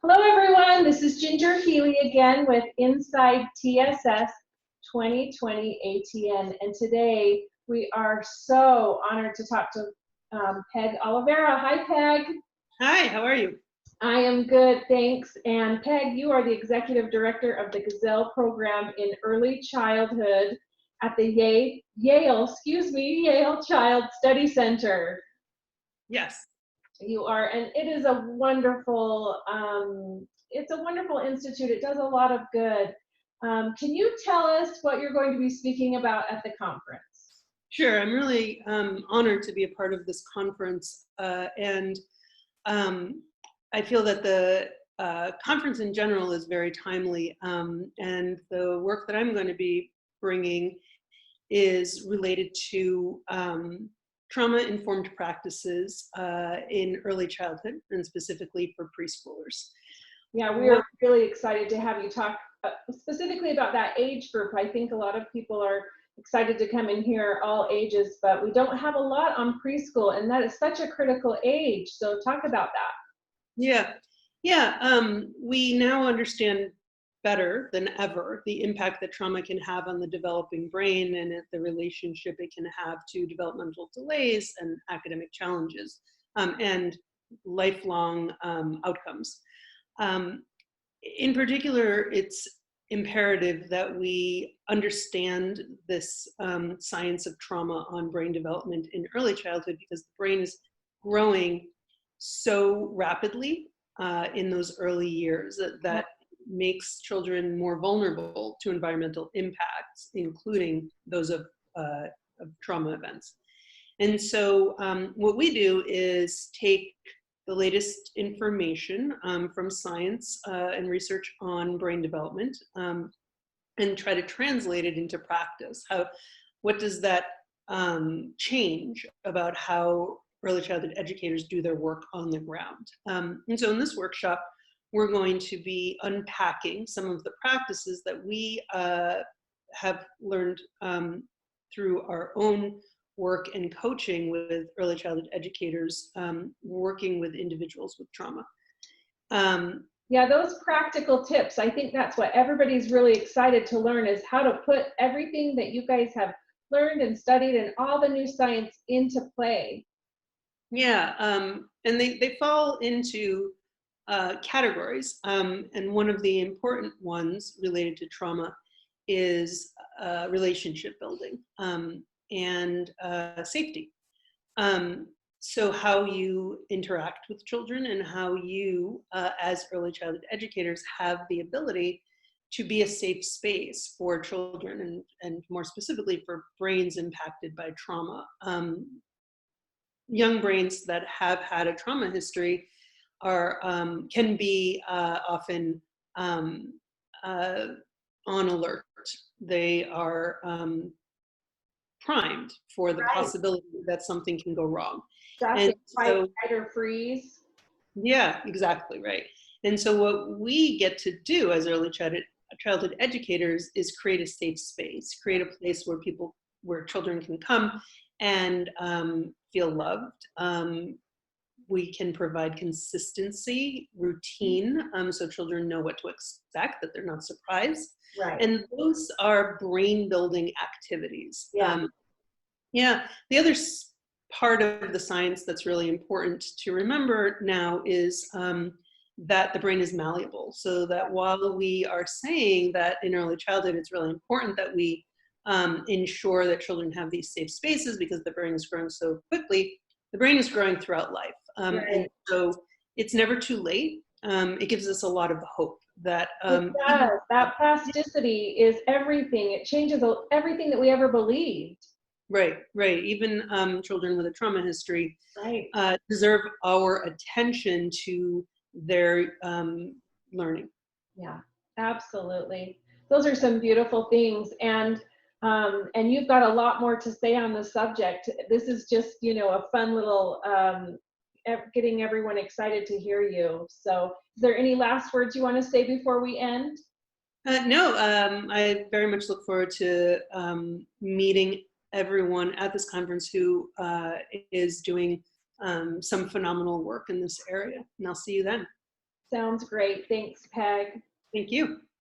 Hello everyone, this is Ginger Healy again with Inside TSS 2020 ATN, and today we are so honored to talk to Peg Oliveira. Hi Peg. Hi, how are you? I am good, thanks. And Peg, you are the Executive Director of the Gazelle Program in Early Childhood at the Yale Child Study Center. Yes. You are, and it is a wonderful, it's a wonderful institute. It does a lot of good. Can you tell us what you're going to be speaking about at the conference? Sure, I'm really honored to be a part of this conference, and I feel that the conference in general is very timely, and the work that I'm going to be bringing is related to trauma-informed practices in early childhood, and specifically for preschoolers. Yeah, we are really excited to have you talk specifically about that age group. I think a lot of people are excited to come and hear all ages, but we don't have a lot on preschool, and that is such a critical age. So talk about that. Yeah. We now understand better than ever the impact that trauma can have on the developing brain and the relationship it can have to developmental delays and academic challenges and lifelong outcomes. In particular, it's imperative that we understand this science of trauma on brain development in early childhood, because the brain is growing so rapidly in those early years that makes children more vulnerable to environmental impacts, including those of trauma events. And so what we do is take the latest information from science and research on brain development and try to translate it into practice. What does that change about how early childhood educators do their work on the ground? And so in this workshop, we're going to be unpacking some of the practices that we have learned through our own work and coaching with early childhood educators, working with individuals with trauma. Yeah, those practical tips, I think that's what everybody's really excited to learn, is how to put everything that you guys have learned and studied and all the new science into play. Yeah, and they fall into categories, and one of the important ones related to trauma is relationship building and safety. So how you interact with children and how you, as early childhood educators, have the ability to be a safe space for children and more specifically for brains impacted by trauma. Young brains that have had a trauma history are can be often on alert. They are primed for the possibility that something can go wrong. And so, fight or freeze. Yeah, exactly right. And so what we get to do as early childhood educators is create a safe space, create a place where children can come and feel loved. We can provide consistency, routine, so children know what to expect, that they're not surprised. Right. And those are brain building activities. Yeah. The other part of the science that's really important to remember now is that the brain is malleable. So that while we are saying that in early childhood it's really important that we ensure that children have these safe spaces because the brain is growing so quickly, the brain is growing throughout life. And so it's never too late. It gives us a lot of hope that it does. That plasticity is everything. It changes everything that we ever believed. Right. Even children with a trauma history deserve our attention to their learning. Yeah, absolutely. Those are some beautiful things, and you've got a lot more to say on the subject. This is just, a fun little getting everyone excited to hear you. So, is there any last words you want to say before we end? No, I very much look forward to meeting everyone at this conference who is doing some phenomenal work in this area. And I'll see you then. Sounds great. Thanks, Peg. Thank you.